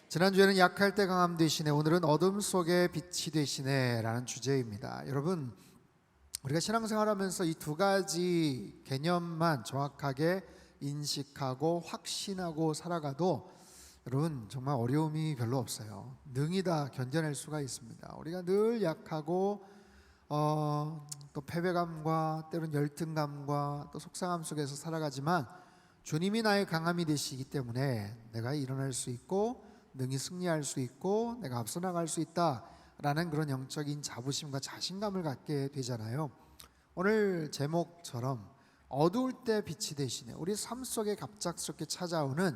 지난주에는 약할 때 강함 되시네, 오늘은 어둠 속에 빛이 되시네 라는 주제입니다. 여러분, 우리가 신앙생활하면서 이 두 가지 개념만 정확하게 인식하고 확신하고 살아가도 여러분 정말 어려움이 별로 없어요. 능히 다 견뎌낼 수가 있습니다. 우리가 늘 약하고 또 패배감과 때로는 열등감과 또 속상함 속에서 살아가지만 주님이 나의 강함이 되시기 때문에 내가 일어날 수 있고 능히 승리할 수 있고 내가 앞서 나갈 수 있다라는 그런 영적인 자부심과 자신감을 갖게 되잖아요. 오늘 제목처럼 어두울 때 빛이 되시네, 우리 삶 속에 갑작스럽게 찾아오는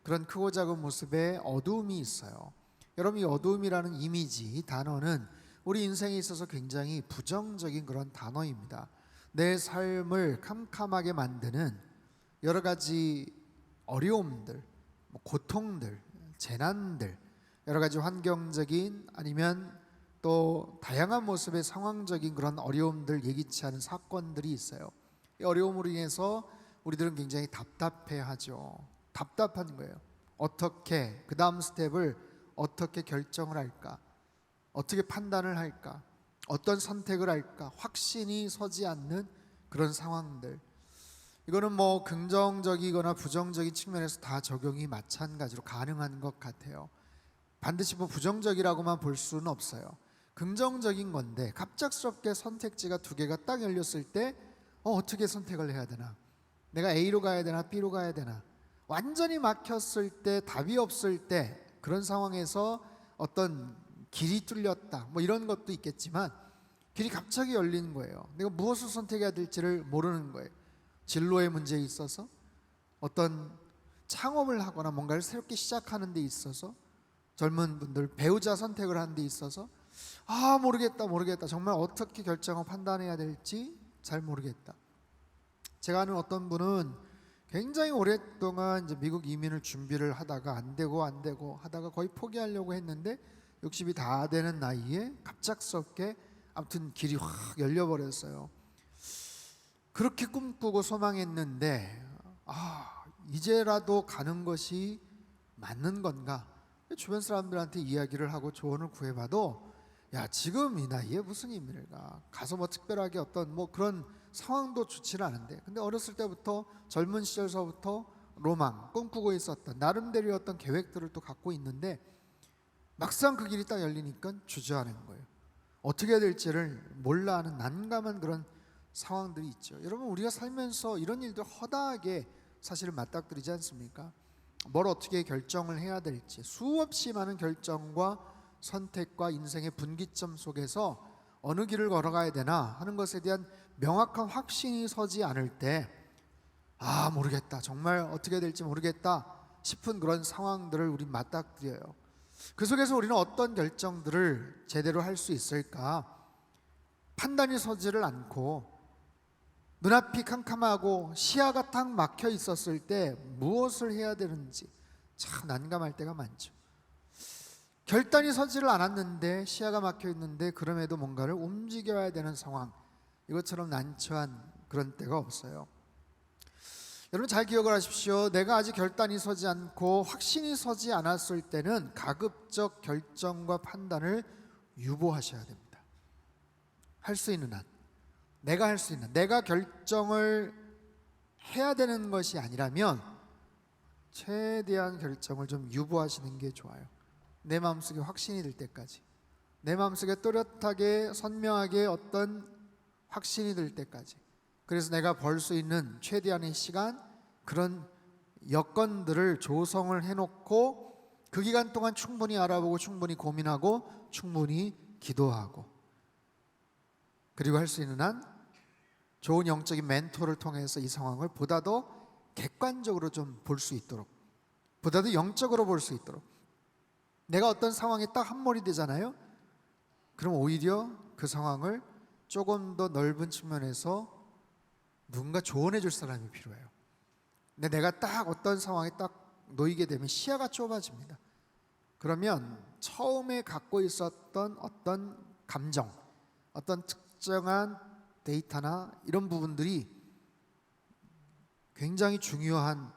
그런 크고 작은 모습에 어두움이 있어요. 여러분, 이 어두움이라는 이미지, 이 단어는 우리 인생에 있어서 굉장히 부정적인 그런 단어입니다. 내 삶을 캄캄하게 만드는 여러 가지 어려움들, 고통들, 재난들, 여러 가지 환경적인 아니면 또 다양한 모습의 상황적인 그런 어려움들, 예기치 않은 사건들이 있어요. 이 어려움으로 인해서 우리들은 굉장히 답답해하죠. 답답한 거예요. 어떻게 그 다음 스텝을 어떻게 결정을 할까, 어떻게 판단을 할까, 어떤 선택을 할까, 확신이 서지 않는 그런 상황들. 이거는 뭐 긍정적이거나 부정적인 측면에서 다 적용이 마찬가지로 가능한 것 같아요. 반드시 뭐 부정적이라고만 볼 수는 없어요. 긍정적인 건데 갑작스럽게 선택지가 두 개가 딱 열렸을 때 어떻게 선택을 해야 되나, 내가 A로 가야 되나 B로 가야 되나, 완전히 막혔을 때, 답이 없을 때, 그런 상황에서 어떤 길이 뚫렸다 뭐 이런 것도 있겠지만 길이 갑자기 열리는 거예요. 내가 무엇을 선택해야 될지를 모르는 거예요. 진로의 문제에 있어서, 어떤 창업을 하거나 뭔가를 새롭게 시작하는 데 있어서, 젊은 분들 배우자 선택을 하는 데 있어서 모르겠다, 정말 어떻게 결정하고 판단해야 될지 잘 모르겠다. 제가 아는 어떤 분은 굉장히 오랫동안 이제 미국 이민을 준비를 하다가 안 되고 하다가 거의 포기하려고 했는데 60이 다 되는 나이에 갑작스럽게 아무튼 길이 확 열려버렸어요. 그렇게 꿈꾸고 소망했는데 이제라도 가는 것이 맞는 건가? 주변 사람들한테 이야기를 하고 조언을 구해봐도 야, 지금 이 나이에 무슨 이민을 가서 뭐 특별하게 어떤 뭐 그런 상황도 좋지는 않은데, 근데 어렸을 때부터 젊은 시절서부터 로망 꿈꾸고 있었던 나름대로의 어떤 계획들을 또 갖고 있는데 막상 그 길이 딱 열리니까 주저하는 거예요. 어떻게 해야 될지를 몰라 하는 난감한 그런 상황들이 있죠. 여러분, 우리가 살면서 이런 일들 허다하게 사실은 맞닥뜨리지 않습니까? 뭘 어떻게 결정을 해야 될지 수없이 많은 결정과 선택과 인생의 분기점 속에서 어느 길을 걸어가야 되나 하는 것에 대한 명확한 확신이 서지 않을 때 모르겠다, 정말 어떻게 될지 모르겠다 싶은 그런 상황들을 우리 맞닥뜨려요. 그 속에서 우리는 어떤 결정들을 제대로 할 수 있을까? 판단이 서지를 않고 눈앞이 캄캄하고 시야가 딱 막혀 있었을 때 무엇을 해야 되는지 참 난감할 때가 많죠. 결단이 서지를 않았는데 시야가 막혀 있는데 그럼에도 뭔가를 움직여야 되는 상황, 이것처럼 난처한 그런 때가 없어요. 여러분, 잘 기억을 하십시오. 내가 아직 결단이 서지 않고 확신이 서지 않았을 때는 가급적 결정과 판단을 유보하셔야 됩니다. 할 수 있는 한, 내가 할 수 있는, 내가 결정을 해야 되는 것이 아니라면 최대한 결정을 좀 유보하시는 게 좋아요. 내 마음속에 확신이 들 때까지, 내 마음속에 또렷하게 선명하게 어떤 확신이 들 때까지. 그래서 내가 벌 수 있는 최대한의 시간, 그런 여건들을 조성을 해놓고 그 기간 동안 충분히 알아보고 충분히 고민하고 충분히 기도하고, 그리고 할 수 있는 한 좋은 영적인 멘토를 통해서 이 상황을 보다 더 객관적으로 좀 볼 수 있도록, 보다 더 영적으로 볼 수 있도록. 내가 어떤 상황에 딱 함몰이 되잖아요. 그럼 오히려 그 상황을 조금 더 넓은 측면에서 누군가 조언해 줄 사람이 필요해요. 근데 내가 딱 어떤 상황에 딱 놓이게 되면 시야가 좁아집니다. 그러면 처음에 갖고 있었던 어떤 감정, 어떤 특정한 데이터나 이런 부분들이 굉장히 중요한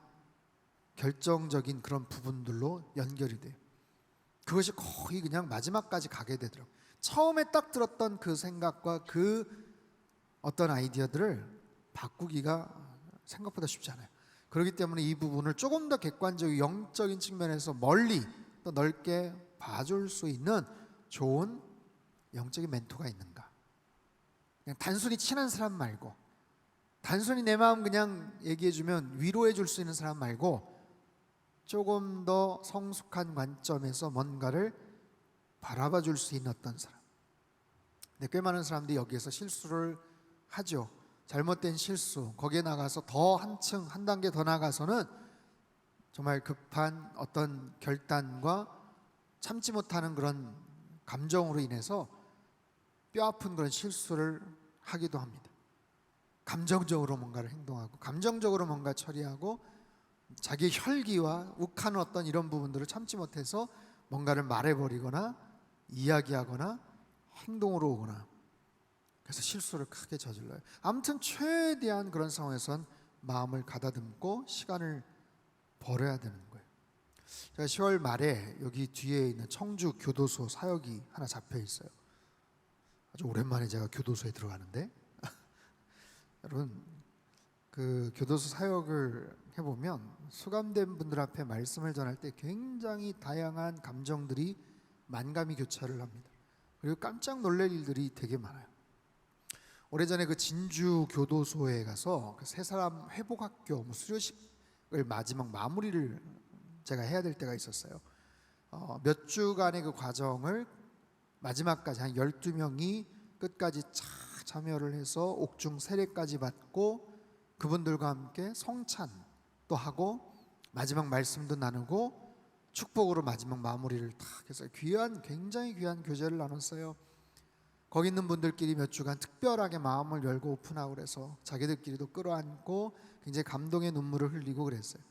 결정적인 그런 부분들로 연결이 돼요. 그것이 거의 그냥 마지막까지 가게 되더라고요. 처음에 딱 들었던 그 생각과 그 어떤 아이디어들을 바꾸기가 생각보다 쉽지 않아요. 그렇기 때문에 이 부분을 조금 더 객관적인 영적인 측면에서 멀리 또 넓게 봐줄 수 있는 좋은 영적인 멘토가 있는가. 그냥 단순히 친한 사람 말고, 단순히 내 마음 그냥 얘기해주면 위로해 줄 수 있는 사람 말고, 조금 더 성숙한 관점에서 뭔가를 바라봐 줄 수 있는 어떤 사람. 근데 꽤 많은 사람들이 여기에서 실수를 하죠. 잘못된 실수, 거기에 나가서 더 한층 한 단계 더 나가서는 정말 급한 어떤 결단과 참지 못하는 그런 감정으로 인해서 뼈아픈 그런 실수를 하기도 합니다. 감정적으로 뭔가를 행동하고, 감정적으로 뭔가 처리하고, 자기 혈기와 욱하는 어떤 이런 부분들을 참지 못해서 뭔가를 말해버리거나 이야기하거나 행동으로 오거나, 그래서 실수를 크게 저질러요. 아무튼 최대한 그런 상황에선 마음을 가다듬고 시간을 벌어야 되는 거예요. 제가 10월 말에 여기 뒤에 있는 청주 교도소 사역이 하나 잡혀 있어요. 아주 오랜만에 제가 교도소에 들어가는데 여러분, 그 교도소 사역을 해보면 수감된 분들 앞에 말씀을 전할 때 굉장히 다양한 감정들이 만감이 교차를 합니다. 그리고 깜짝 놀랄 일들이 되게 많아요. 오래전에 그 진주 교도소에 가서 그 세 사람 회복학교 수료식을 마지막 마무리를 제가 해야 될 때가 있었어요. 몇 주간의 그 과정을 마지막까지 한 12명이 끝까지 참여를 해서 옥중 세례까지 받고 그분들과 함께 성찬도 하고 마지막 말씀도 나누고 축복으로 마지막 마무리를 딱 해서 굉장히 귀한 교제를 나눴어요. 거기 있는 분들끼리 몇 주간 특별하게 마음을 열고 오픈하고 그래서 자기들끼리도 끌어안고 굉장히 감동의 눈물을 흘리고 그랬어요.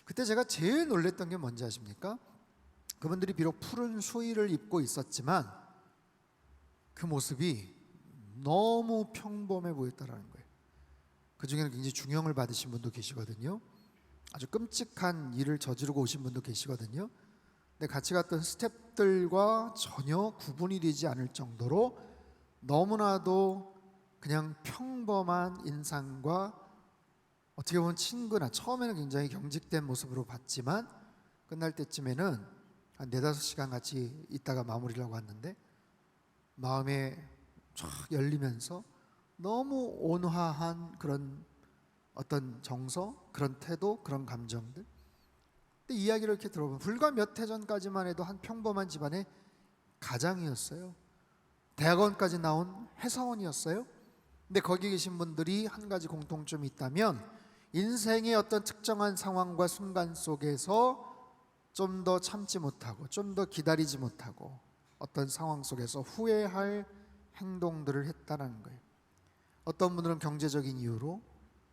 그때 제가 제일 놀랬던 게 뭔지 아십니까? 그분들이 비록 푸른 수의를 입고 있었지만 그 모습이 너무 평범해 보였다라는 거예요. 그 중에는 굉장히 중형을 받으신 분도 계시거든요. 아주 끔찍한 일을 저지르고 오신 분도 계시거든요. 근데 같이 갔던 스태프들과 전혀 구분이 되지 않을 정도로 너무나도 그냥 평범한 인상과 어떻게 보면 친근한, 처음에는 굉장히 경직된 모습으로 봤지만 끝날 때쯤에는 한 4-5시간 같이 있다가 마무리를 하고 왔는데 마음에 쫙 열리면서 너무 온화한 그런 어떤 정서, 그런 태도, 그런 감정들. 근데 이야기를 이렇게 들어보면 불과 몇 해 전까지만 해도 한 평범한 집안의 가장이었어요. 대학원까지 나온 회사원이었어요. 근데 거기 계신 분들이 한 가지 공통점이 있다면 인생의 어떤 특정한 상황과 순간 속에서 좀 더 참지 못하고 좀 더 기다리지 못하고 어떤 상황 속에서 후회할 행동들을 했다는 거예요. 어떤 분들은 경제적인 이유로,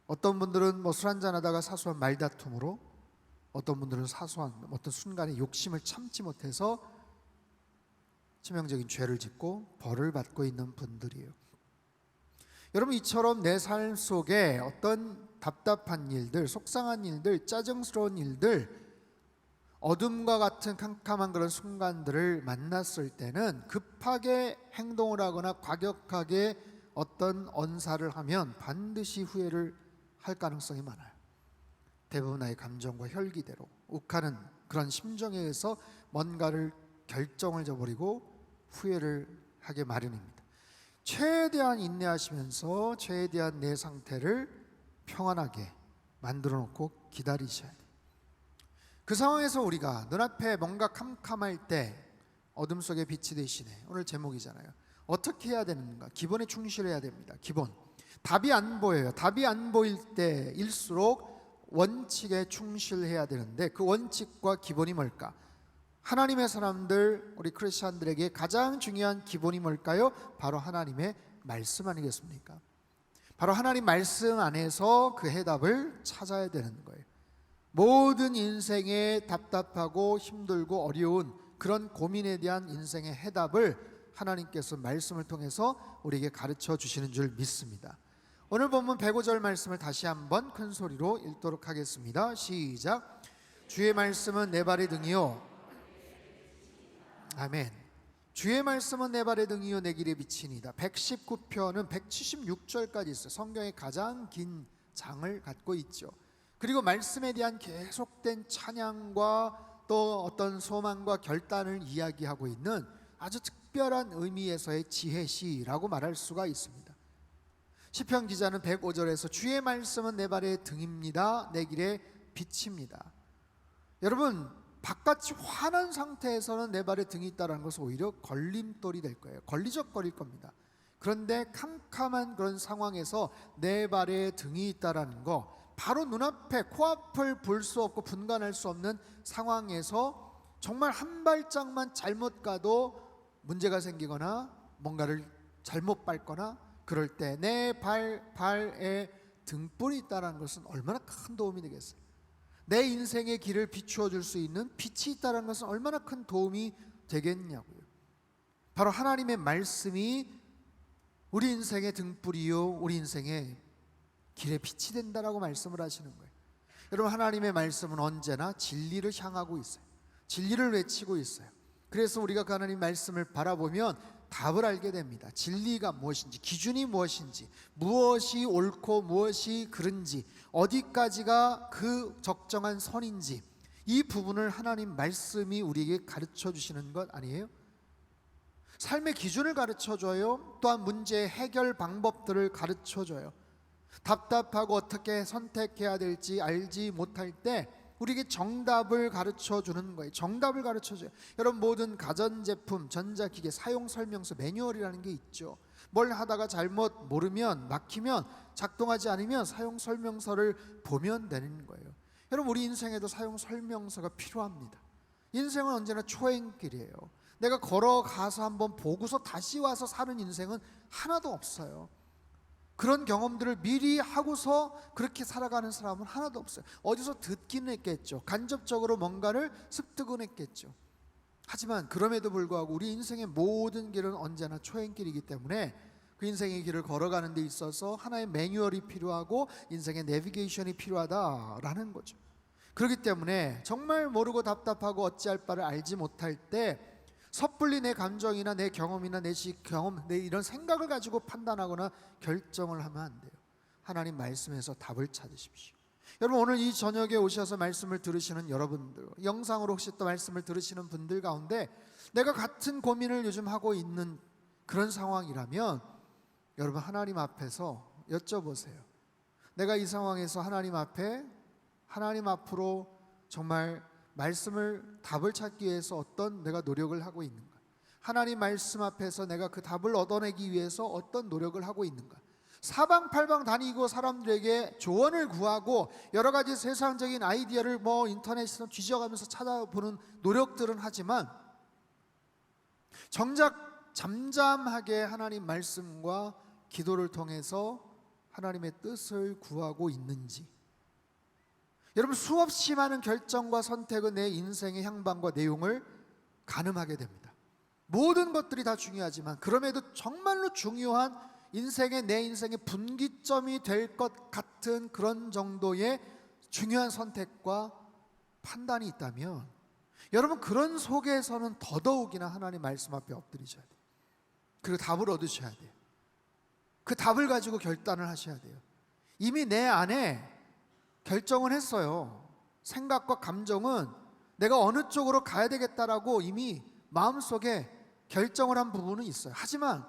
어떤 분들은 술 한잔하다가 사소한 말다툼으로, 어떤 분들은 사소한 어떤 순간의 욕심을 참지 못해서 치명적인 죄를 짓고 벌을 받고 있는 분들이에요. 여러분, 이처럼 내 삶 속에 어떤 답답한 일들, 속상한 일들, 짜증스러운 일들, 어둠과 같은 캄캄한 그런 순간들을 만났을 때는 급하게 행동을 하거나 과격하게 어떤 언사를 하면 반드시 후회를 할 가능성이 많아요. 대부분 나의 감정과 혈기대로 욱하는 그런 심정에 의해서 뭔가를 결정을 저버리고 후회를 하게 마련입니다. 최대한 인내하시면서 최대한 내 상태를 평안하게 만들어 놓고 기다리셔야 돼요. 그 상황에서 우리가 눈앞에 뭔가 캄캄할 때 어둠 속에 빛이 되시네, 오늘 제목이잖아요. 어떻게 해야 되는가? 기본에 충실해야 됩니다. 기본. 답이 안 보여요. 답이 안 보일 때일수록 원칙에 충실해야 되는데 그 원칙과 기본이 뭘까? 하나님의 사람들, 우리 크리스천들에게 가장 중요한 기본이 뭘까요? 바로 하나님의 말씀 아니겠습니까? 바로 하나님 말씀 안에서 그 해답을 찾아야 되는 거예요. 모든 인생의 답답하고 힘들고 어려운 그런 고민에 대한 인생의 해답을 하나님께서 말씀을 통해서 우리에게 가르쳐 주시는 줄 믿습니다. 오늘 본문 105절 말씀을 다시 한번 큰 소리로 읽도록 하겠습니다. 시작. 주의 말씀은 내 발의 등이요 아멘. 주의 말씀은 내 발의 등이요 내 길의 빛이니이다. 119편은 176절까지 있어요. 성경의 가장 긴 장을 갖고 있죠. 그리고 말씀에 대한 계속된 찬양과 또 어떤 소망과 결단을 이야기하고 있는 아주 특별한 의미에서의 지혜시라고 말할 수가 있습니다. 시편 기자는 105절에서 주의 말씀은 내 발의 등입니다. 내 길의 빛입니다. 여러분, 바깥이 환한 상태에서는 내 발에 등이 있다는 것은 오히려 걸림돌이 될 거예요. 걸리적거릴 겁니다. 그런데 캄캄한 그런 상황에서 내 발에 등이 있다는 거, 바로 눈앞에 코앞을 볼 수 없고 분간할 수 없는 상황에서 정말 한 발짝만 잘못 가도 문제가 생기거나 뭔가를 잘못 밟거나 그럴 때 내 발에 등불이 있다는 것은 얼마나 큰 도움이 되겠어요. 내 인생의 길을 비추어 줄 수 있는 빛이 있다는 것은 얼마나 큰 도움이 되겠냐고요. 바로 하나님의 말씀이 우리 인생의 등불이요 우리 인생의 길의 빛이 된다라고 말씀을 하시는 거예요. 여러분, 하나님의 말씀은 언제나 진리를 향하고 있어요. 진리를 외치고 있어요. 그래서 우리가 그 하나님 말씀을 바라보면 답을 알게 됩니다. 진리가 무엇인지, 기준이 무엇인지, 무엇이 옳고 무엇이 그른지, 어디까지가 그 적정한 선인지, 이 부분을 하나님 말씀이 우리에게 가르쳐 주시는 것 아니에요? 삶의 기준을 가르쳐 줘요. 또한 문제의 해결 방법들을 가르쳐 줘요. 답답하고 어떻게 선택해야 될지 알지 못할 때 우리에게 정답을 가르쳐 주는 거예요. 정답을 가르쳐 줘요. 여러분, 모든 가전제품, 전자기계 사용 설명서 매뉴얼이라는 게 있죠. 뭘 하다가 잘못 모르면, 막히면, 작동하지 않으면 사용 설명서를 보면 되는 거예요. 여러분, 우리 인생에도 사용 설명서가 필요합니다. 인생은 언제나 초행길이에요. 내가 걸어가서 한번 보고서 다시 와서 사는 인생은 하나도 없어요. 그런 경험들을 미리 하고서 그렇게 살아가는 사람은 하나도 없어요. 어디서 듣기는 했겠죠. 간접적으로 뭔가를 습득은 했겠죠. 하지만 그럼에도 불구하고 우리 인생의 모든 길은 언제나 초행길이기 때문에 그 인생의 길을 걸어가는 데 있어서 하나의 매뉴얼이 필요하고 인생의 내비게이션이 필요하다라는 거죠. 그렇기 때문에 정말 모르고 답답하고 어찌할 바를 알지 못할 때 섣불리 내 감정이나 내 경험이나 내 경험, 내 이런 생각을 가지고 판단하거나 결정을 하면 안 돼요. 하나님 말씀에서 답을 찾으십시오. 여러분, 오늘 이 저녁에 오셔서 말씀을 들으시는 여러분들, 영상으로 혹시 또 말씀을 들으시는 분들 가운데 내가 같은 고민을 요즘 하고 있는 그런 상황이라면 여러분, 하나님 앞에서 여쭤보세요. 내가 이 상황에서 하나님 앞으로 정말 말씀을 답을 찾기 위해서 어떤 내가 노력을 하고 있는가? 하나님 말씀 앞에서 내가 그 답을 얻어내기 위해서 어떤 노력을 하고 있는가? 사방팔방 다니고 사람들에게 조언을 구하고 여러 가지 세상적인 아이디어를 인터넷에서 뒤져가면서 찾아보는 노력들은 하지만 정작 잠잠하게 하나님 말씀과 기도를 통해서 하나님의 뜻을 구하고 있는지, 여러분, 수없이 많은 결정과 선택은 내 인생의 향방과 내용을 가늠하게 됩니다. 모든 것들이 다 중요하지만 그럼에도 정말로 중요한 내 인생의 분기점이 될 것 같은 그런 정도의 중요한 선택과 판단이 있다면 여러분, 그런 속에서는 더더욱이나 하나님 말씀 앞에 엎드리셔야 돼요. 그리고 답을 얻으셔야 돼요. 그 답을 가지고 결단을 하셔야 돼요. 이미 내 안에 결정은 했어요. 생각과 감정은 내가 어느 쪽으로 가야 되겠다라고 이미 마음속에 결정을 한 부분은 있어요. 하지만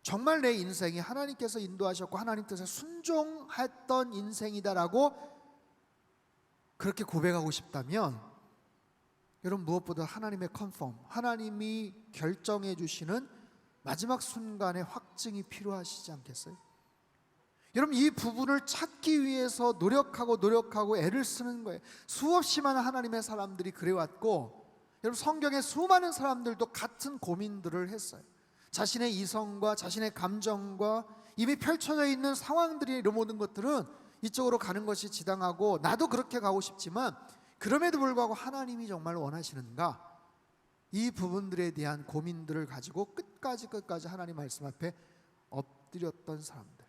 정말 내 인생이 하나님께서 인도하셨고 하나님 뜻에 순종했던 인생이다라고 그렇게 고백하고 싶다면 여러분, 무엇보다 하나님의 컨펌, 하나님이 결정해 주시는 마지막 순간의 확증이 필요하시지 않겠어요? 여러분, 이 부분을 찾기 위해서 노력하고 애를 쓰는 거예요. 수없이 많은 하나님의 사람들이 그래왔고, 여러분, 성경의 수많은 사람들도 같은 고민들을 했어요. 자신의 이성과 자신의 감정과 이미 펼쳐져 있는 상황들이, 이런 모든 것들은 이쪽으로 가는 것이 지당하고 나도 그렇게 가고 싶지만 그럼에도 불구하고 하나님이 정말 원하시는가, 이 부분들에 대한 고민들을 가지고 끝까지 하나님 말씀 앞에 엎드렸던 사람들.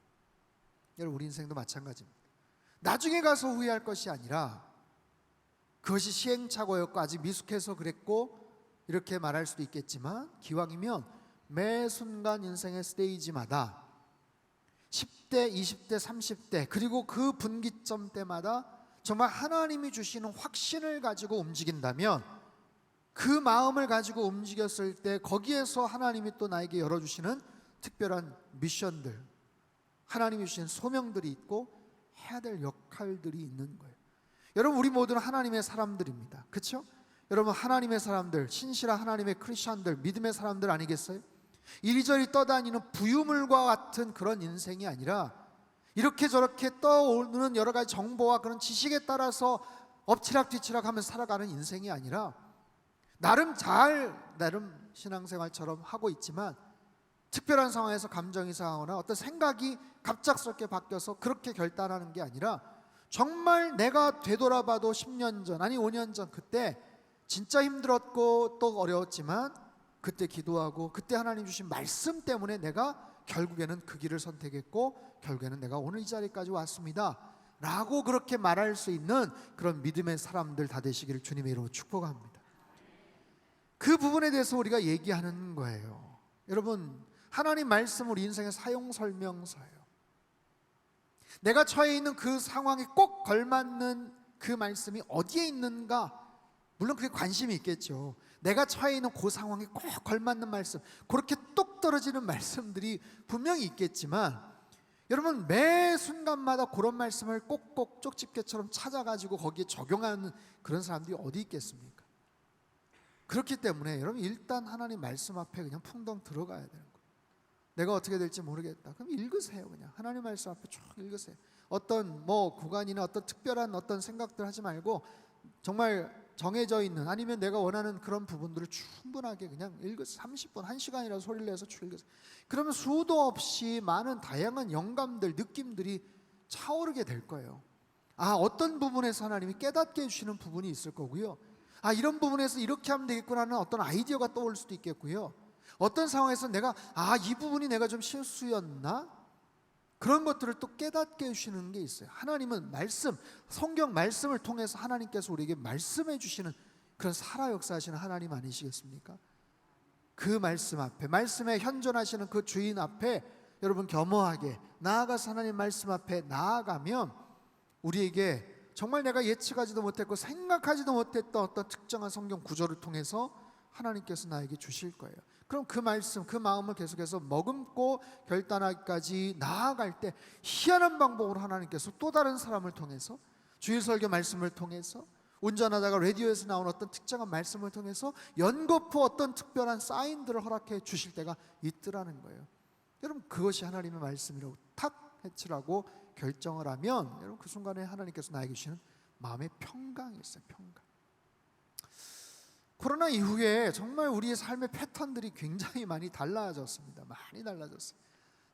여러분, 우리 인생도 마찬가지입니다. 나중에 가서 후회할 것이 아니라 그것이 시행착오였고 아직 미숙해서 그랬고 이렇게 말할 수도 있겠지만 기왕이면 매 순간 인생의 스테이지마다 10대, 20대, 30대 그리고 그 분기점 때마다 정말 하나님이 주시는 확신을 가지고 움직인다면 그 마음을 가지고 움직였을 때 거기에서 하나님이 또 나에게 열어주시는 특별한 미션들, 하나님이 주신 소명들이 있고 해야 될 역할들이 있는 거예요. 여러분, 우리 모두는 하나님의 사람들입니다. 그렇죠? 여러분, 하나님의 사람들, 신실한 하나님의 크리스천들, 믿음의 사람들 아니겠어요? 이리저리 떠다니는 부유물과 같은 그런 인생이 아니라 이렇게 저렇게 떠오르는 여러 가지 정보와 그런 지식에 따라서 엎치락뒤치락 하면서 살아가는 인생이 아니라 나름 신앙생활처럼 하고 있지만 특별한 상황에서 감정이 상하거나 어떤 생각이 갑작스럽게 바뀌어서 그렇게 결단하는 게 아니라 정말 내가 되돌아봐도 10년 전, 아니 5년 전 그때 진짜 힘들었고 또 어려웠지만 그때 기도하고 그때 하나님 주신 말씀 때문에 내가 결국에는 그 길을 선택했고 결국에는 내가 오늘 이 자리까지 왔습니다 라고 그렇게 말할 수 있는 그런 믿음의 사람들 다 되시기를 주님의 이름으로 축복합니다. 그 부분에 대해서 우리가 얘기하는 거예요. 여러분, 하나님 말씀은 우리 인생의 사용 설명서예요. 내가 처해 있는 그 상황에 꼭 걸맞는 그 말씀이 어디에 있는가, 물론 그게 관심이 있겠죠. 내가 처해 있는 그 상황에 꼭 걸맞는 말씀, 그렇게 똑 떨어지는 말씀들이 분명히 있겠지만 여러분, 매 순간마다 그런 말씀을 꼭꼭 쪽집게처럼 찾아가지고 거기에 적용하는 그런 사람들이 어디 있겠습니까? 그렇기 때문에 여러분, 일단 하나님 말씀 앞에 그냥 풍덩 들어가야 되는 거예요. 내가 어떻게 될지 모르겠다. 그럼 읽으세요. 그냥 하나님 말씀 앞에 쭉 읽으세요. 어떤 구간이나 어떤 특별한 어떤 생각들 하지 말고 정말 정해져 있는, 아니면 내가 원하는 그런 부분들을 충분하게 그냥 읽으세요. 30분, 1시간이라도 소리를 내서 쭉 읽으세요. 그러면 수도 없이 많은 다양한 영감들, 느낌들이 차오르게 될 거예요. 어떤 부분에서 하나님이 깨닫게 해주시는 부분이 있을 거고요. 이런 부분에서 이렇게 하면 되겠구나 하는 어떤 아이디어가 떠올 수도 있겠고요. 어떤 상황에서 내가 이 부분이 내가 좀 실수였나? 그런 것들을 또 깨닫게 해주시는 게 있어요. 하나님은 말씀, 성경 말씀을 통해서 하나님께서 우리에게 말씀해 주시는 그런 살아 역사하시는 하나님 아니시겠습니까? 그 말씀 앞에, 말씀에 현존하시는 그 주인 앞에 여러분 겸허하게 나아가서 하나님 말씀 앞에 나아가면 우리에게 정말 내가 예측하지도 못했고 생각하지도 못했던 어떤 특정한 성경 구절을 통해서 하나님께서 나에게 주실 거예요. 그럼 그 말씀, 그 마음을 계속해서 머금고 결단하기까지 나아갈 때 희한한 방법으로 하나님께서 또 다른 사람을 통해서, 주일 설교 말씀을 통해서, 운전하다가 라디오에서 나온 어떤 특정한 말씀을 통해서 연거푸 어떤 특별한 사인들을 허락해 주실 때가 있더라는 거예요. 여러분, 그것이 하나님의 말씀이라고 탁 해치라고 결정을 하면 여러분, 그 순간에 하나님께서 나에게 주시는 마음의 평강이 있어요. 평강. 코로나 이후에 정말 우리의 삶의 패턴들이 굉장히 많이 달라졌습니다. 많이 달라졌어요.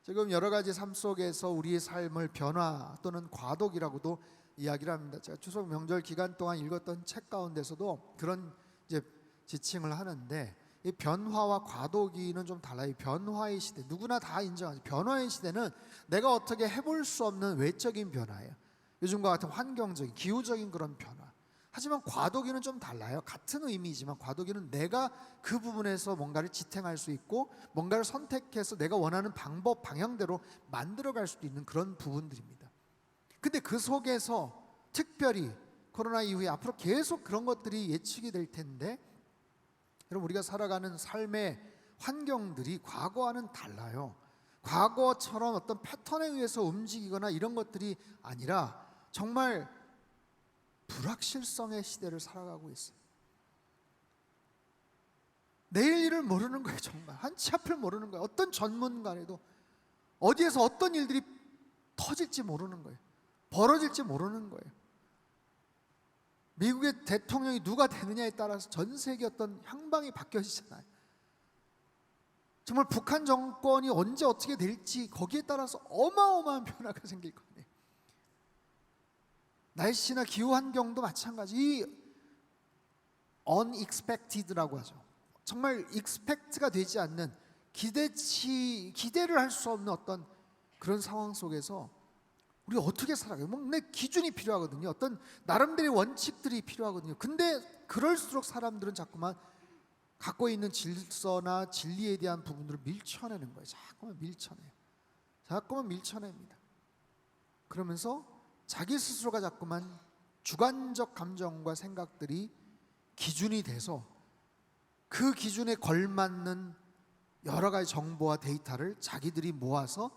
지금 여러 가지 삶 속에서 우리의 삶을 변화 또는 과도기라고도 이야기를 합니다. 제가 추석 명절 기간 동안 읽었던 책 가운데서도 그런 이제 지칭을 하는데, 이 변화와 과도기는 좀 달라요. 변화의 시대, 누구나 다 인정하죠. 변화의 시대는 내가 어떻게 해볼 수 없는 외적인 변화예요. 요즘과 같은 환경적인, 기후적인 그런 변화. 하지만 과도기는 좀 달라요. 같은 의미지만 과도기는 내가 그 부분에서 뭔가를 지탱할 수 있고 뭔가를 선택해서 내가 원하는 방법, 방향대로 만들어갈 수도 있는 그런 부분들입니다. 근데 그 속에서 특별히 코로나 이후에 앞으로 계속 그런 것들이 예측이 될 텐데, 여러분, 우리가 살아가는 삶의 환경들이 과거와는 달라요. 과거처럼 어떤 패턴에 의해서 움직이거나 이런 것들이 아니라 정말 불확실성의 시대를 살아가고 있어요. 내일 일을 모르는 거예요. 정말 한 치 앞을 모르는 거예요. 어떤 전문가라도 어디에서 어떤 일들이 터질지 모르는 거예요. 벌어질지 모르는 거예요. 미국의 대통령이 누가 되느냐에 따라서 전 세계 어떤 향방이 바뀌어지잖아요. 정말 북한 정권이 언제 어떻게 될지 거기에 따라서 어마어마한 변화가 생길 거예요. 날씨나 기후 환경도 마찬가지. 이 unexpected라고 하죠. 정말 expect가 되지 않는, 기대를 할 수 없는 어떤 그런 상황 속에서 우리 어떻게 살아가요? 내 기준이 필요하거든요. 어떤 나름대로의 원칙들이 필요하거든요. 근데 그럴수록 사람들은 자꾸만 갖고 있는 질서나 진리에 대한 부분들을 밀쳐내는 거예요. 자꾸만 밀쳐냅니다. 그러면서 자기 스스로가 자꾸만 주관적 감정과 생각들이 기준이 돼서 그 기준에 걸맞는 여러 가지 정보와 데이터를 자기들이 모아서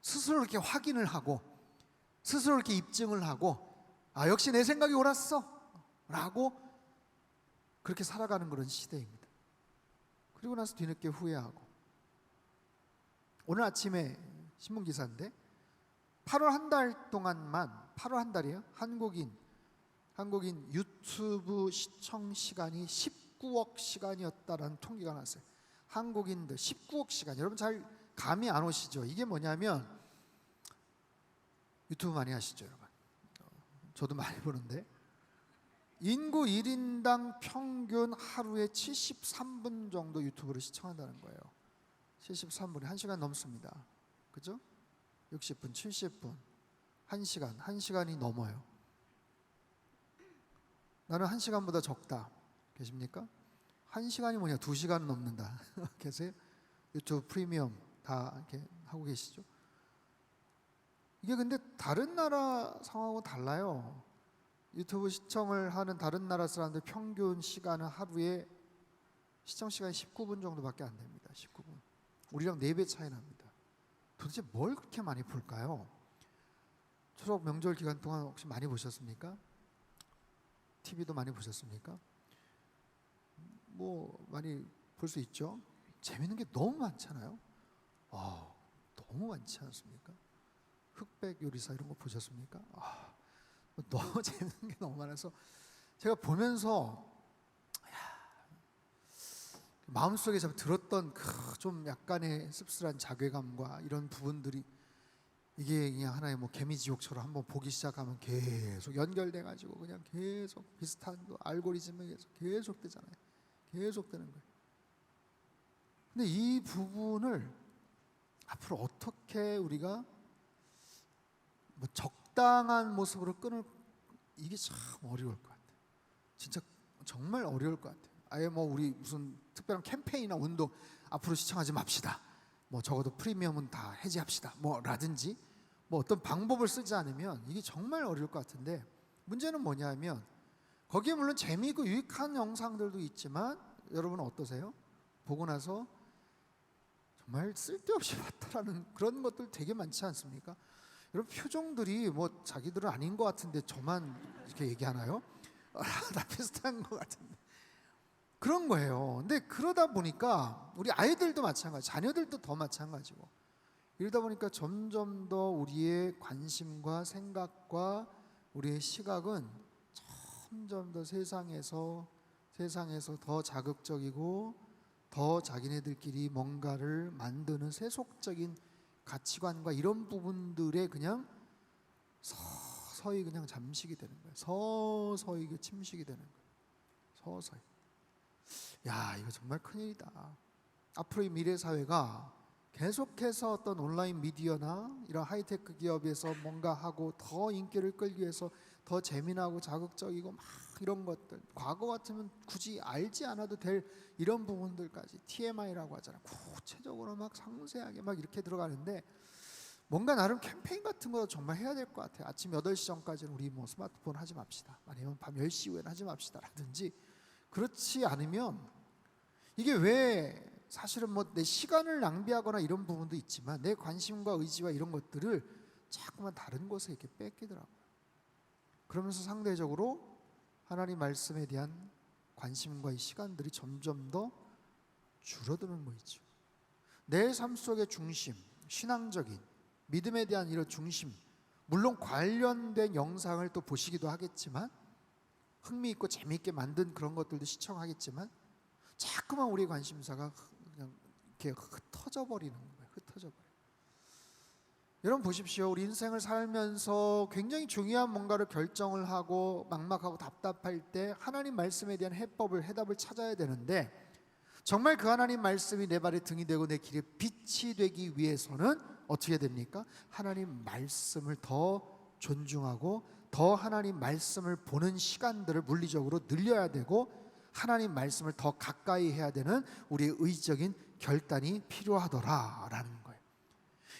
스스로 이렇게 확인을 하고 스스로 이렇게 입증을 하고 역시 내 생각이 옳았어 라고 그렇게 살아가는 그런 시대입니다. 그리고 나서 뒤늦게 후회하고. 오늘 아침에 신문기사인데 8월 한 달 동안만 8월 한 달이에요. 한국인 유튜브 시청 시간이 19억 시간이었다라는 통계가 나왔어요. 한국인들 19억 시간. 여러분 잘 감이 안 오시죠? 이게 뭐냐면 유튜브 많이 하시죠, 여러분? 저도 많이 보는데 인구 1인당 평균 하루에 73분 정도 유튜브를 시청한다는 거예요. 73분이 1시간 넘습니다. 그죠? 60분, 70분, 1시간이 넘어요. 나는 1시간보다 적다. 계십니까? 1시간이 뭐냐? 2시간은 넘는다. 계세요? 유튜브 프리미엄 다 이렇게 하고 계시죠? 이게 근데 다른 나라 상황하고 달라요. 유튜브 시청을 하는 다른 나라 사람들 평균 시간은 하루에 시청 시간이 19분 정도밖에 안 됩니다. 19분. 우리랑 4배 차이 납니다. 도대체 뭘 그렇게 많이 볼까요? 추석 명절 기간 동안 혹시 많이 보셨습니까? TV도 많이 보셨습니까? 뭐 많이 볼 수 있죠. 재밌는 게 너무 많잖아요. 너무 많지 않습니까? 흑백 요리사 이런 거 보셨습니까? 너무 재밌는 게 너무 많아서 제가 보면서 마음속에 좀 들었던 좀 약간의 씁쓸한 자괴감과 이런 부분들이 이게 그냥 하나의 뭐 개미지옥처럼 한번 보기 시작하면 계속 연결돼 가지고 그냥 계속 비슷한 거 알고리즘에 계속 되잖아요. 계속 되는 거예요. 근데 이 부분을 앞으로 어떻게 우리가 뭐 적당한 모습으로 끊을, 이게 참 어려울 것 같아요. 진짜 정말 어려울 것 같아요. 아예 뭐 우리 무슨 특별한 캠페인이나 운동 앞으로 시청하지 맙시다. 뭐 적어도 프리미엄은 다 해지합시다. 뭐 라든지 뭐 어떤 방법을 쓰지 않으면 이게 정말 어려울 것 같은데, 문제는 뭐냐면 거기에 물론 재미있고 유익한 영상들도 있지만 여러분은 어떠세요? 보고 나서 정말 쓸데없이 봤다라는 그런 것들 되게 많지 않습니까? 여러분 표정들이 뭐 자기들은 아닌 것 같은데 저만 이렇게 얘기하나요? 다 비슷한 것 같은데 그런 거예요. 근데 그러다 보니까 우리 아이들도 마찬가지, 자녀들도 더 마찬가지고, 이러다 보니까 점점 더 우리의 관심과 생각과 우리의 시각은 점점 더 세상에서 더 자극적이고 더 자기네들끼리 뭔가를 만드는 세속적인 가치관과 이런 부분들에 그냥 서서히 그냥 잠식이 되는 거예요. 서서히 그 침식이 되는 거예요. 서서히. 야, 이거 정말 큰일이다. 앞으로의 미래 사회가 계속해서 어떤 온라인 미디어나 이런 하이테크 기업에서 뭔가 하고 더 인기를 끌기 위해서 더 재미나고 자극적이고 막 이런 것들, 과거 같으면 굳이 알지 않아도 될 이런 부분들까지 TMI라고 하잖아요. 구체적으로 막 상세하게 막 이렇게 들어가는데, 뭔가 나름 캠페인 같은 거 정말 해야 될 것 같아요. 아침 8시 전까지는 우리 뭐 스마트폰 하지 맙시다. 아니면 밤 10시 이후에는 하지 맙시다 라든지. 그렇지 않으면 이게 왜 사실은 뭐 내 시간을 낭비하거나 이런 부분도 있지만 내 관심과 의지와 이런 것들을 자꾸만 다른 곳에 이렇게 뺏기더라고요. 그러면서 상대적으로 하나님 말씀에 대한 관심과 이 시간들이 점점 더 줄어드는 거 있죠. 내 삶 속의 중심, 신앙적인 믿음에 대한 이런 중심, 물론 관련된 영상을 또 보시기도 하겠지만 흥미있고 재미있게 만든 그런 것들도 시청하겠지만 자꾸만 우리의 관심사가 그냥 이렇게 흩어져 버리는 거예요. 흩어져 버려요. 여러분 보십시오. 우리 인생을 살면서 굉장히 중요한 뭔가를 결정을 하고 막막하고 답답할 때 하나님 말씀에 대한 해법을, 해답을 찾아야 되는데, 정말 그 하나님 말씀이 내 발의 등이 되고 내 길에 빛이 되기 위해서는 어떻게 됩니까? 하나님 말씀을 더 존중하고 더 하나님 말씀을 보는 시간들을 물리적으로 늘려야 되고, 하나님 말씀을 더 가까이 해야 되는 우리의 의지적인 결단이 필요하더라라는 거예요.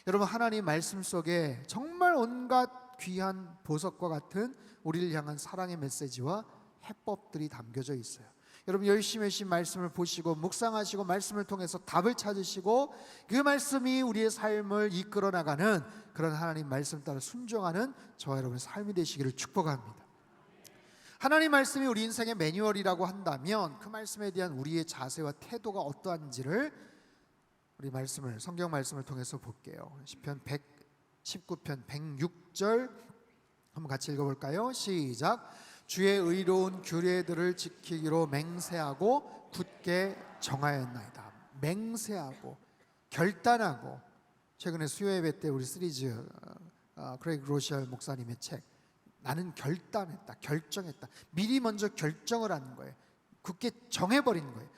여러분, 하나님 말씀 속에 정말 온갖 귀한 보석과 같은 우리를 향한 사랑의 메시지와 해법들이 담겨져 있어요. 여러분, 열심히 말씀을 보시고 묵상하시고 말씀을 통해서 답을 찾으시고 그 말씀이 우리의 삶을 이끌어 나가는 그런 하나님 말씀 따라 순종하는 저와 여러분의 삶이 되시기를 축복합니다. 하나님 말씀이 우리 인생의 매뉴얼이라고 한다면 그 말씀에 대한 우리의 자세와 태도가 어떠한지를 우리 성경 말씀을 통해서 볼게요. 시편 119편 106절 한번 같이 읽어볼까요? 시작. 주의 의로운 규례들을 지키기로 맹세하고 굳게 정하였나이다. 맹세하고 결단하고, 최근에 수요예배 때 우리 시리즈 크레이그 로시알 목사님의 책, 나는 결단했다, 결정했다, 미리 먼저 결정을 하는 거예요. 굳게 정해버리는 거예요.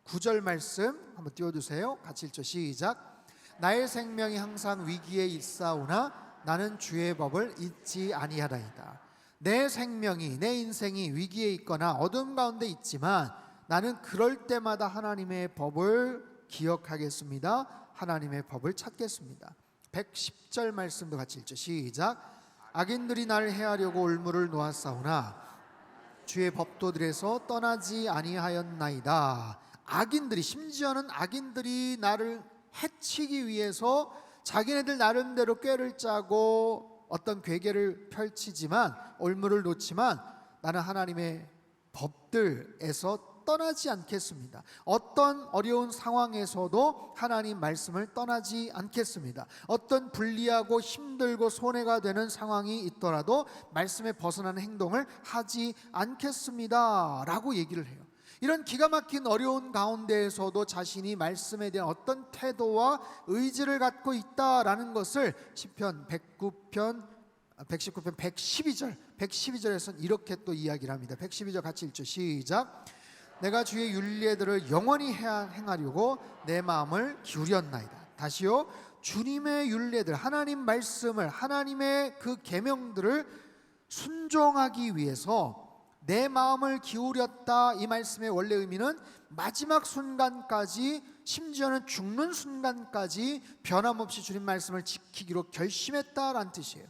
109절 말씀 한번 띄워주세요. 같이 읽죠. 시작. 나의 생명이 항상 위기에 있사오나 나는 주의 법을 잊지 아니하나이다. 내 생명이, 내 인생이 위기에 있거나 어둠 가운데 있지만 나는 그럴 때마다 하나님의 법을 기억하겠습니다. 하나님의 법을 찾겠습니다. 110절 말씀도 같이 읽죠. 시작. 악인들이 나를 해하려고 올무를 놓았사오나 주의 법도들에서 떠나지 아니하였나이다. 악인들이, 심지어는 악인들이 나를 해치기 위해서 자기네들 나름대로 꾀를 짜고 어떤 괴계를 펼치지만, 올무를 놓지만 나는 하나님의 법들에서 떠나지 않겠습니다. 어떤 어려운 상황에서도 하나님 말씀을 떠나지 않겠습니다. 어떤 불리하고 힘들고 손해가 되는 상황이 있더라도 말씀에 벗어나는 행동을 하지 않겠습니다 라고 얘기를 해요. 이런 기가 막힌 어려운 가운데에서도 자신이 말씀에 대한 어떤 태도와 의지를 갖고 있다라는 것을 시편 119편 112절에서는 이렇게 또 이야기를 합니다. 112절 같이 읽죠. 시작. 내가 주의 율례들을 영원히 행하려고 내 마음을 기울였나이다. 다시요. 주님의 율례들, 하나님 말씀을, 하나님의 그 계명들을 순종하기 위해서 내 마음을 기울였다. 이 말씀의 원래 의미는 마지막 순간까지, 심지어는 죽는 순간까지 변함없이 주님 말씀을 지키기로 결심했다라는 뜻이에요.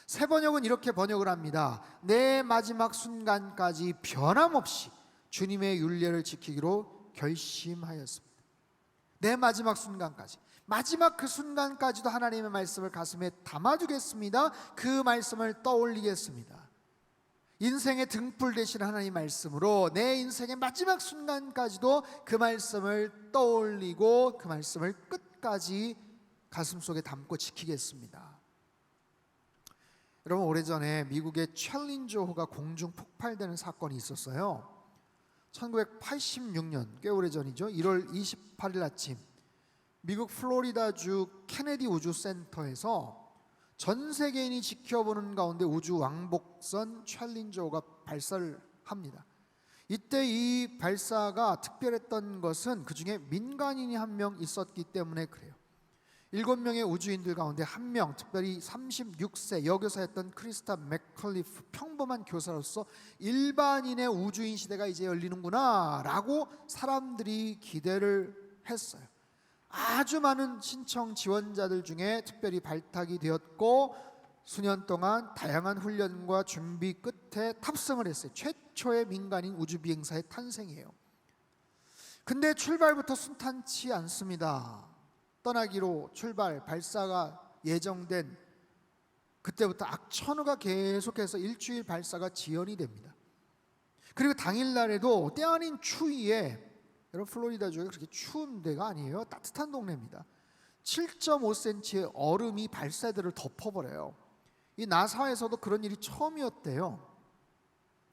새 번역은 이렇게 번역을 합니다. 내 마지막 순간까지 변함없이 주님의 율례를 지키기로 결심하였습니다. 내 마지막 순간까지, 마지막 그 순간까지도 하나님의 말씀을 가슴에 담아두겠습니다. 그 말씀을 떠올리겠습니다. 인생의 등불 되신 하나님 말씀으로 내 인생의 마지막 순간까지도 그 말씀을 떠올리고 그 말씀을 끝까지 가슴속에 담고 지키겠습니다. 여러분, 오래전에 미국의 챌린저호가 공중 폭발되는 사건이 있었어요. 1986년, 꽤 오래전이죠. 1월 28일 아침 미국 플로리다주 케네디 우주센터에서 전 세계인이 지켜보는 가운데 우주 왕복선 챌린저호가 발사를 합니다. 이때 이 발사가 특별했던 것은 그중에 민간인이 한 명 있었기 때문에 그래요. 7명의 우주인들 가운데 한 명, 특별히 36세 여교사였던 크리스타 맥컬리프, 평범한 교사로서 일반인의 우주인 시대가 이제 열리는구나 라고 사람들이 기대를 했어요. 아주 많은 신청 지원자들 중에 특별히 발탁이 되었고 수년 동안 다양한 훈련과 준비 끝에 탑승을 했어요. 최초의 민간인 우주비행사의 탄생이에요. 근데 출발부터 순탄치 않습니다. 떠나기로 발사가 예정된 그때부터 악천후가 계속해서 일주일 발사가 지연이 됩니다. 그리고 당일날에도 때 아닌 추위에, 여러분 플로리다주가 그렇게 추운 데가 아니에요. 따뜻한 동네입니다. 7.5cm의 얼음이 발사대를 덮어버려요. 이 나사에서도 그런 일이 처음이었대요.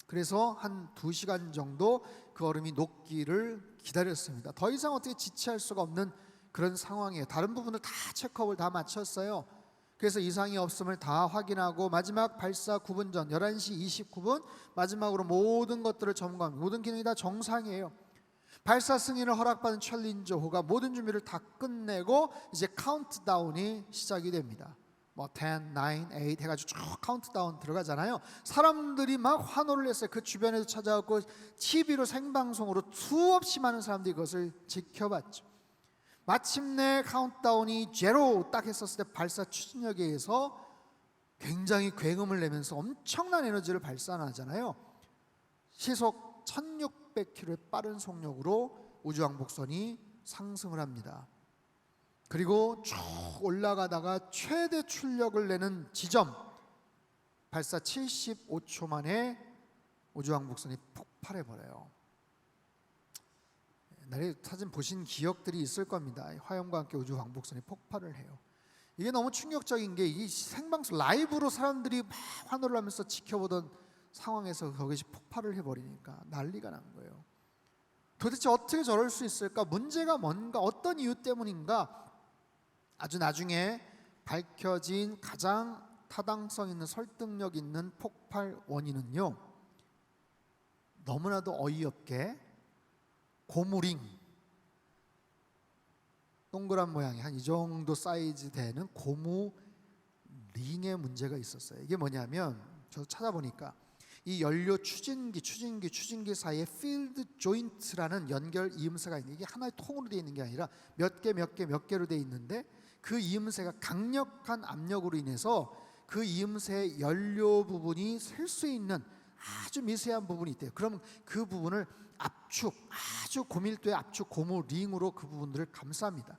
그래서 한 2시간 정도 그 얼음이 녹기를 기다렸습니다. 더 이상 어떻게 지체할 수가 없는 그런 상황이에요. 다른 부분을 다 체크업을 다 마쳤어요. 그래서 이상이 없음을 다 확인하고 마지막 발사 9분 전 11시 29분 마지막으로 모든 것들을 점검합니다. 모든 기능이 다 정상이에요. 발사 승인을 허락받은 챌린저호가 모든 준비를 다 끝내고 이제 카운트다운이 시작이 됩니다. 뭐 10, 9, 8 해가지고 쭉 카운트다운 들어가잖아요. 사람들이 막 환호를 했어요. 그 주변에서 찾아왔고 TV로 생방송으로 수없이 많은 사람들이 그것을 지켜봤죠. 마침내 카운트다운이 제로 딱 했었을 때 발사 추진력에 의해서 굉장히 굉음을 내면서 엄청난 에너지를 발산하잖아요. 시속 1600km의 빠른 속력으로 우주왕복선이 상승을 합니다. 그리고 쭉 올라가다가 최대 출력을 내는 지점, 발사 75초 만에 우주왕복선이 폭발해버려요. 옛날에 사진 보신 기억들이 있을 겁니다. 화염과 함께 우주왕복선이 폭발을 해요. 이게 너무 충격적인 게 이 생방송 라이브로 사람들이 막 환호를 하면서 지켜보던 상황에서 거기서 폭발을 해버리니까 난리가 난 거예요. 도대체 어떻게 저럴 수 있을까? 문제가 뭔가? 어떤 이유 때문인가? 아주 나중에 밝혀진 가장 타당성 있는 설득력 있는 폭발 원인은요, 너무나도 어이없게 고무링, 동그란 모양이 한 이 정도 사이즈 되는 고무 링의 문제가 있었어요. 이게 뭐냐면 저 찾아보니까 이 연료 추진기 사이에 필드 조인트라는 연결 이음새가 있는, 이게 하나의 통으로 되어 있는 게 아니라 몇 개로 되어 있는데 그 이음새가 강력한 압력으로 인해서 그 이음새의 연료 부분이 셀 수 있는 아주 미세한 부분이 있대요. 그럼 그 부분을 압축, 아주 고밀도의 압축 고무 링으로 그 부분들을 감쌉니다.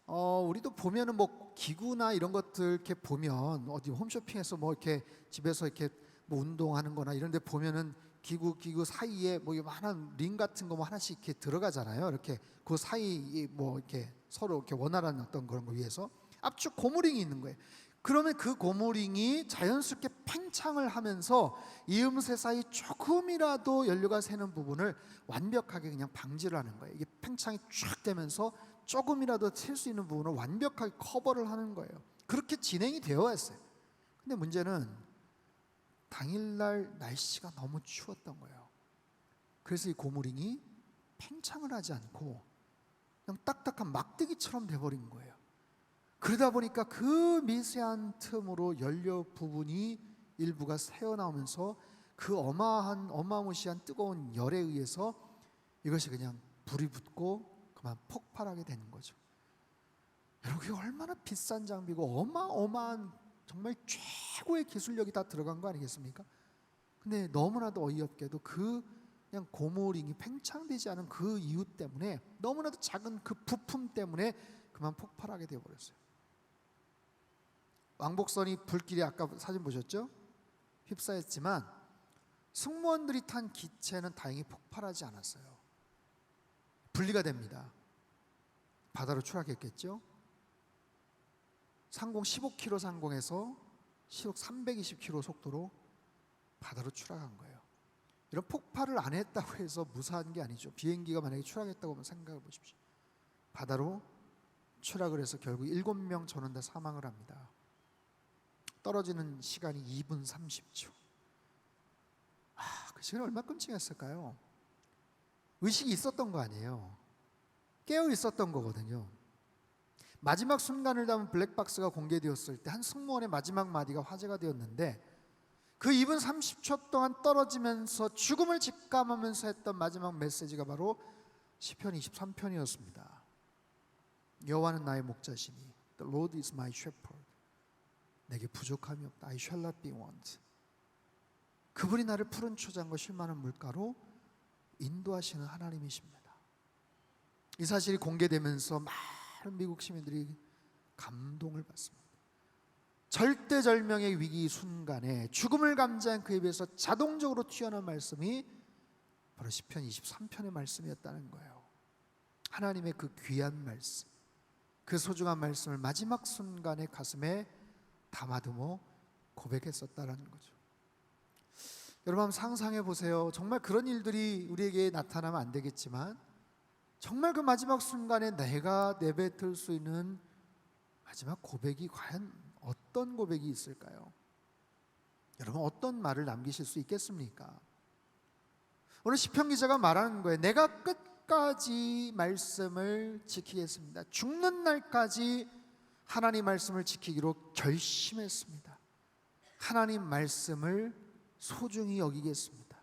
우리도 보면은 뭐 기구나 이런 것들 이렇게 보면 어디 홈쇼핑에서 뭐 이렇게 집에서 이렇게 뭐 운동하는 거나 이런 데 보면은 기구 사이에 뭐 하나 링 같은 거 뭐 하나씩 이렇게 들어가잖아요. 이렇게 그 사이 뭐 이렇게 서로 이렇게 원활한 어떤 그런 거 위해서 압축 고무링이 있는 거예요. 그러면 그 고무링이 자연스럽게 팽창을 하면서 이음새 사이 조금이라도 연료가 새는 부분을 완벽하게 그냥 방지를 하는 거예요. 이게 팽창이 쫙 되면서 조금이라도 셀 수 있는 부분을 완벽하게 커버를 하는 거예요. 그렇게 진행이 되어 왔어요. 근데 문제는 당일날 날씨가 너무 추웠던 거예요. 그래서 이 고무링이 팽창을 하지 않고 그냥 딱딱한 막대기처럼 돼버린 거예요. 그러다 보니까 그 미세한 틈으로 연료 부분이 일부가 새어나오면서 그 어마무시한 뜨거운 열에 의해서 이것이 그냥 불이 붙고 그만 폭발하게 되는 거죠. 여러분, 그게 얼마나 비싼 장비고 어마어마한 정말 최고의 기술력이 다 들어간 거 아니겠습니까? 근데 너무나도 어이없게도 그냥 고무링이 팽창되지 않은 그 이유 때문에, 너무나도 작은 그 부품 때문에 그만 폭발하게 되어버렸어요. 왕복선이 불길에 아까 사진 보셨죠? 휩싸였지만 승무원들이 탄 기체는 다행히 폭발하지 않았어요. 분리가 됩니다. 바다로 추락했겠죠? 상공 15km 상공에서 시속 320km 속도로 바다로 추락한 거예요. 이런 폭발을 안 했다고 해서 무사한 게 아니죠. 비행기가 만약에 추락했다고 하면 생각해 보십시오. 바다로 추락을 해서 결국 7명 전원 다 사망을 합니다. 떨어지는 시간이 2분 30초. 그 시간이 얼마나 끔찍했을까요? 의식이 있었던 거 아니에요. 깨어 있었던 거거든요. 마지막 순간을 담은 블랙박스가 공개되었을 때 한 승무원의 마지막 마디가 화제가 되었는데, 그 2분 30초 동안 떨어지면서 죽음을 직감하면서 했던 마지막 메시지가 바로 시편 23편이었습니다. 여호와는 나의 목자시니 The Lord is my shepherd. 내게 부족함이 없다. I shall not be want. 그분이 나를 푸른 초장과 쉴만한 물가로 인도하시는 하나님이십니다. 이 사실이 공개되면서 많은 미국 시민들이 감동을 받습니다. 절대절명의 위기 순간에 죽음을 감지한 그에 비해서 자동적으로 튀어나온 말씀이 바로 시편 23편의 말씀이었다는 거예요. 하나님의 그 귀한 말씀, 그 소중한 말씀을 마지막 순간에 가슴에 담아두고 고백했었다는 거죠. 여러분, 한번 상상해 보세요. 정말 그런 일들이 우리에게 나타나면 안 되겠지만, 정말 그 마지막 순간에 내가 내뱉을 수 있는 마지막 고백이 과연 어떤 고백이 있을까요? 여러분, 어떤 말을 남기실 수 있겠습니까? 오늘 시편 기자가 말하는 거예요. 내가 끝까지 말씀을 지키겠습니다. 죽는 날까지 하나님 말씀을 지키기로 결심했습니다. 하나님 말씀을 소중히 여기겠습니다.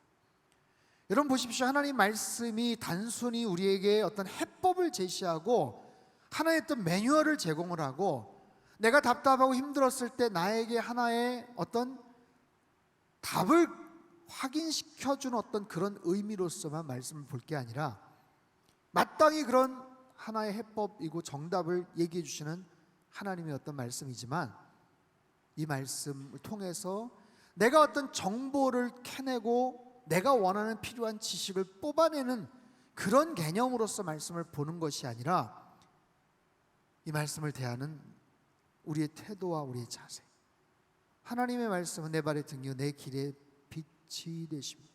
여러분 보십시오. 하나님 말씀이 단순히 우리에게 어떤 해법을 제시하고 하나의 어떤 매뉴얼을 제공을 하고 내가 답답하고 힘들었을 때 나에게 하나의 어떤 답을 확인시켜주는 어떤 그런 의미로서만 말씀을 볼 게 아니라 마땅히 그런 하나의 해법이고 정답을 얘기해 주시는 하나님의 어떤 말씀이지만 이 말씀을 통해서 내가 어떤 정보를 캐내고 내가 원하는 필요한 지식을 뽑아내는 그런 개념으로서 말씀을 보는 것이 아니라 이 말씀을 대하는 우리의 태도와 우리의 자세. 하나님의 말씀은 내 발의 등이요 내 길의 빛이 되십니다.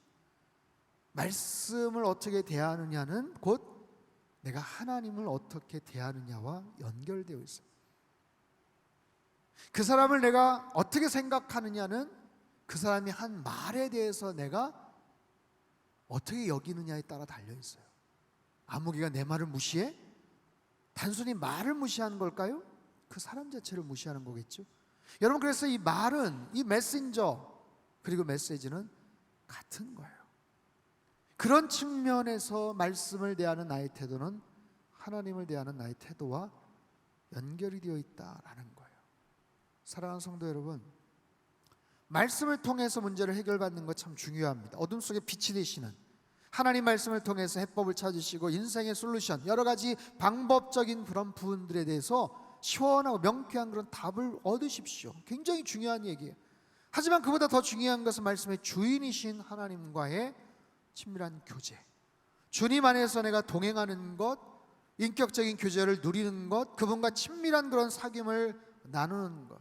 말씀을 어떻게 대하느냐는 곧 내가 하나님을 어떻게 대하느냐와 연결되어 있습니다. 그 사람을 내가 어떻게 생각하느냐는 그 사람이 한 말에 대해서 내가 어떻게 여기느냐에 따라 달려 있어요. 아무개가 내 말을 무시해? 단순히 말을 무시하는 걸까요? 그 사람 자체를 무시하는 거겠죠. 여러분, 그래서 이 말은, 이 메신저 그리고 메시지는 같은 거예요. 그런 측면에서 말씀을 대하는 나의 태도는 하나님을 대하는 나의 태도와 연결이 되어 있다라는 거예요. 사랑하는 성도 여러분, 말씀을 통해서 문제를 해결받는 것 참 중요합니다. 어둠 속에 빛이 되시는 하나님 말씀을 통해서 해법을 찾으시고 인생의 솔루션, 여러 가지 방법적인 그런 부분들에 대해서 시원하고 명쾌한 그런 답을 얻으십시오. 굉장히 중요한 얘기예요. 하지만 그보다 더 중요한 것은 말씀의 주인이신 하나님과의 친밀한 교제, 주님 안에서 내가 동행하는 것, 인격적인 교제를 누리는 것, 그분과 친밀한 그런 사귐을 나누는 것,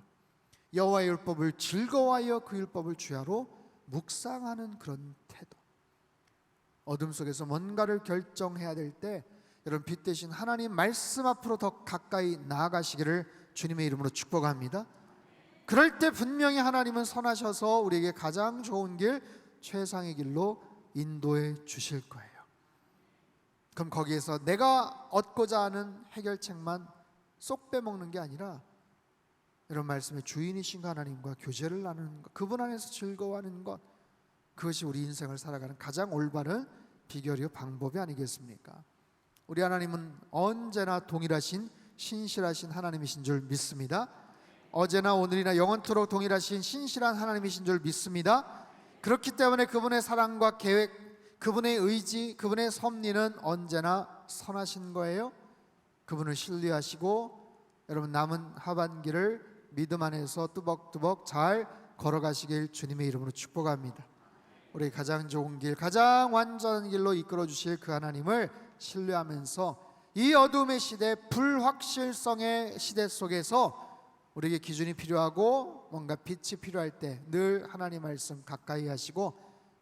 여호와의 율법을 즐거워하여 그 율법을 주야로 묵상하는 그런 태도. 어둠 속에서 뭔가를 결정해야 될 때 여러분, 빛 대신 하나님 말씀 앞으로 더 가까이 나아가시기를 주님의 이름으로 축복합니다. 그럴 때 분명히 하나님은 선하셔서 우리에게 가장 좋은 길, 최상의 길로 인도해 주실 거예요. 그럼 거기에서 내가 얻고자 하는 해결책만 쏙 빼먹는 게 아니라 이런 말씀의 주인이신 하나님과 교제를 나누는 것, 그분 안에서 즐거워하는 것, 그것이 우리 인생을 살아가는 가장 올바른 비결이요 방법이 아니겠습니까? 우리 하나님은 언제나 동일하신 신실하신 하나님이신 줄 믿습니다. 어제나 오늘이나 영원토록 동일하신 신실한 하나님이신 줄 믿습니다. 그렇기 때문에 그분의 사랑과 계획, 그분의 의지, 그분의 섭리는 언제나 선하신 거예요. 그분을 신뢰하시고 여러분, 남은 하반기를 믿음 안에서 뚜벅뚜벅 잘 걸어가시길 주님의 이름으로 축복합니다. 우리 가장 좋은 길, 가장 완전한 길로 이끌어 주실 그 하나님을 신뢰하면서 이 어둠의 시대, 불확실성의 시대 속에서 우리에게 기준이 필요하고 뭔가 빛이 필요할 때 늘 하나님 말씀 가까이 하시고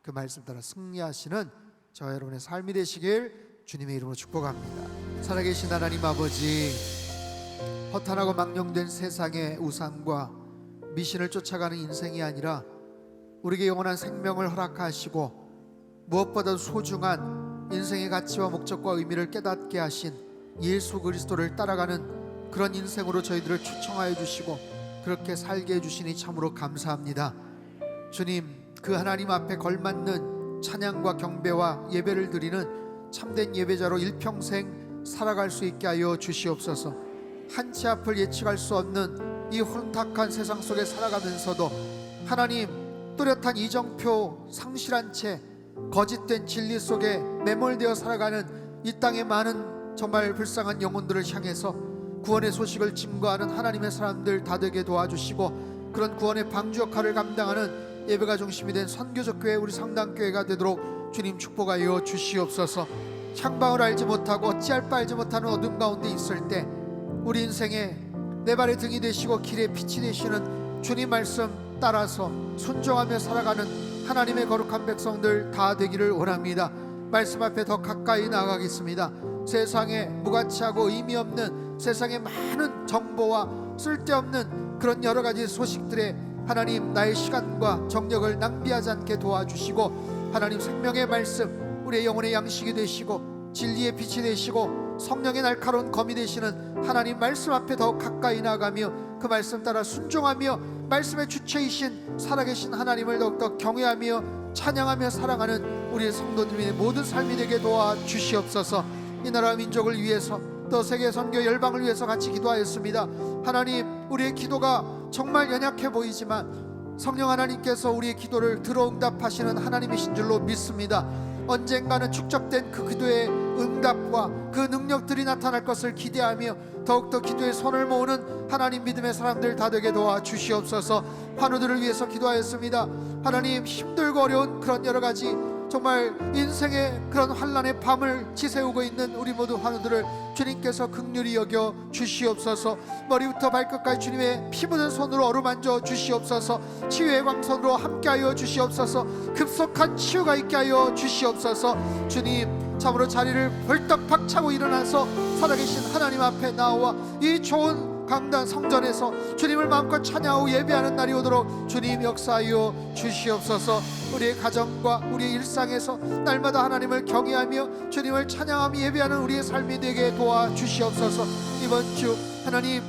그 말씀 따라 승리하시는 저와 여러분의 삶이 되시길 주님의 이름으로 축복합니다. 살아계신 하나님 아버지, 허탄하고 망령된 세상의 우상과 미신을 쫓아가는 인생이 아니라 우리에게 영원한 생명을 허락하시고 무엇보다도 소중한 인생의 가치와 목적과 의미를 깨닫게 하신 예수 그리스도를 따라가는 그런 인생으로 저희들을 초청하여 주시고 그렇게 살게 해주시니 참으로 감사합니다. 주님, 그 하나님 앞에 걸맞는 찬양과 경배와 예배를 드리는 참된 예배자로 일평생 살아갈 수 있게 하여 주시옵소서. 한치 앞을 예측할 수 없는 이 혼탁한 세상 속에 살아가면서도 하나님, 뚜렷한 이정표 상실한 채 거짓된 진리 속에 매몰되어 살아가는 이 땅의 많은 정말 불쌍한 영혼들을 향해서 구원의 소식을 증거하는 하나님의 사람들 다 되게 도와주시고 그런 구원의 방주 역할을 감당하는 예배가 중심이 된 선교적 교회, 우리 성당교회가 되도록 주님 축복하여 주시옵소서. 향방을 알지 못하고 어찌할 바 알지 못하는 어둠 가운데 있을 때 우리 인생에 내 발의 등이 되시고 길의 빛이 되시는 주님 말씀 따라서 순종하며 살아가는 하나님의 거룩한 백성들 다 되기를 원합니다. 말씀 앞에 더 가까이 나아가겠습니다. 세상에 무가치하고 의미 없는 세상에 많은 정보와 쓸데없는 그런 여러 가지 소식들에 하나님, 나의 시간과 정력을 낭비하지 않게 도와주시고 하나님 생명의 말씀, 우리의 영혼의 양식이 되시고 진리의 빛이 되시고 성령의 날카로운 검이 되시는 하나님 말씀 앞에 더 가까이 나아가며 그 말씀 따라 순종하며 말씀의 주체이신 살아계신 하나님을 더욱더 경외하며 찬양하며 사랑하는 우리 성도님의 모든 삶이 되게 도와주시옵소서. 이 나라 민족을 위해서 또 세계 선교 열방을 위해서 같이 기도하였습니다. 하나님, 우리의 기도가 정말 연약해 보이지만 성령 하나님께서 우리의 기도를 들어 응답하시는 하나님이신 줄로 믿습니다. 언젠가는 축적된 그 기도의 응답과 그 능력들이 나타날 것을 기대하며 더욱더 기도의 손을 모으는 하나님 믿음의 사람들 다 되게 도와주시옵소서. 환우들을 위해서 기도하였습니다. 하나님, 힘들고 어려운 그런 여러 가지 정말 인생의 그런 환난의 밤을 지새우고 있는 우리 모두 환우들을 주님께서 긍휼히 여겨 주시옵소서. 머리부터 발끝까지 주님의 피 묻은 손으로 어루만져 주시옵소서. 치유의 광선으로 함께하여 주시옵소서. 급속한 치유가 있게 하여 주시옵소서. 주님, 참으로 자리를 벌떡 박차고 일어나서 살아계신 하나님 앞에 나와 이 좋은 강단 성전에서 주님을 마음껏 찬양하고 예배하는 날이 오도록 주님 역사하여 주시옵소서. 우리의 가정과 우리의 일상에서 날마다 하나님을 경외하며 주님을 찬양하며 예배하는 우리의 삶이 되게 도와주시옵소서. 이번 주 하나님,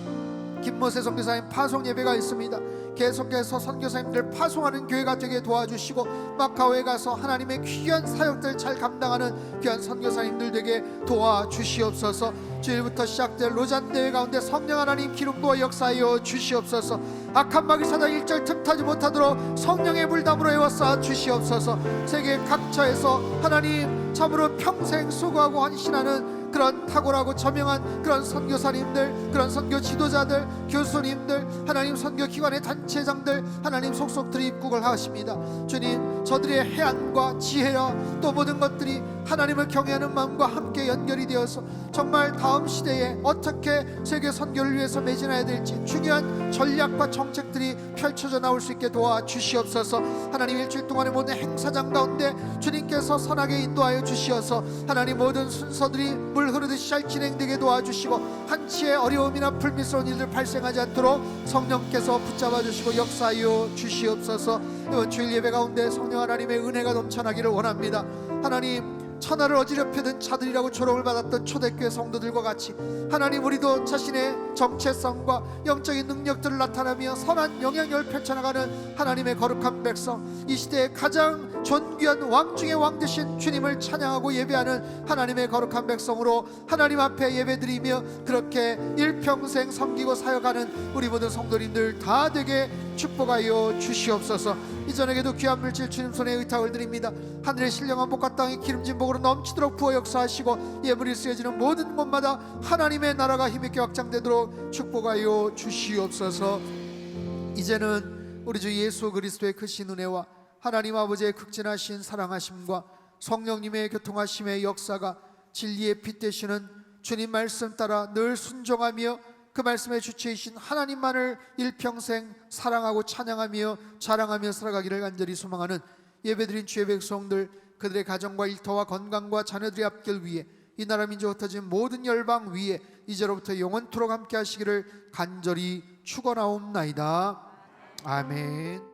김모세 선교사님 파송 예배가 있습니다. 계속해서 선교사님들 파송하는 교회가 되게 도와주시고 마카오에 가서 하나님의 귀한 사역들 잘 감당하는 귀한 선교사님들 되게 도와주시옵소서. 주일부터 시작될 로잔 대회 가운데 성령 하나님 기름 부어 역사하여 주시옵소서. 악한 마귀 사단 일절 틈타지 못하도록 성령의 불담으로 에워싸 주시옵소서. 세계 각처에서 하나님 참으로 평생 수고하고 헌신하는 그런 탁월하고 저명한 그런 선교사님들, 그런 선교 지도자들, 교수님들, 하나님 선교기관의 단체장들 하나님 속속들이 입국을 하십니다. 주님, 저들의 해안과 지혜와 또 모든 것들이 하나님을 경외하는 마음과 함께 연결이 되어서 정말 다음 시대에 어떻게 세계 선교를 위해서 매진해야 될지 중요한 전략과 정책들이 펼쳐져 나올 수 있게 도와주시옵소서. 하나님, 일주일 동안의 모든 행사장 가운데 주님께서 선하게 인도하여 주시어서 하나님 모든 순서들이 물 흐르듯이 잘 진행되게 도와주시고 한치의 어려움이나 불미스러운 일들 발생하지 않도록 성령께서 붙잡아 주시고 역사하여 주시옵소서. 이번 주일 예배 가운데 성령 하나님의 은혜가 넘쳐나기를 원합니다. 하나님, 천하를 어지럽히던 자들이라고 조롱을 받았던 초대교회 성도들과 같이 하나님, 우리도 자신의 정체성과 영적인 능력들을 나타내며 선한 영향력을 펼쳐나가는 하나님의 거룩한 백성, 이 시대의 가장 존귀한 왕 중의 왕 되신 주님을 찬양하고 예배하는 하나님의 거룩한 백성으로 하나님 앞에 예배드리며 그렇게 일평생 섬기고 사역하는 우리 모든 성도님들 다 되게 축복하여 주시옵소서. 이전에게도 귀한 물질 주님 손에 의탁을 드립니다. 하늘의 신령한 복과 땅의 기름진 복으로 넘치도록 부어 역사하시고 예물이 쓰여지는 모든 곳마다 하나님의 나라가 힘있게 확장되도록 축복하여 주시옵소서. 이제는 우리 주 예수 그리스도의 크신 은혜와 하나님 아버지의 극진하신 사랑하심과 성령님의 교통하심의 역사가 진리의 빛 되시는 주님 말씀 따라 늘 순종하며 그 말씀의 주체이신 하나님만을 일평생 사랑하고 찬양하며 자랑하며 살아가기를 간절히 소망하는 예배드린 주의 백성들, 그들의 가정과 일터와 건강과 자녀들의 앞길 위에 이 나라 민족 흩어진 모든 열방 위에 이제로부터 영원토록 함께 하시기를 간절히 축원하옵나이다. 아멘.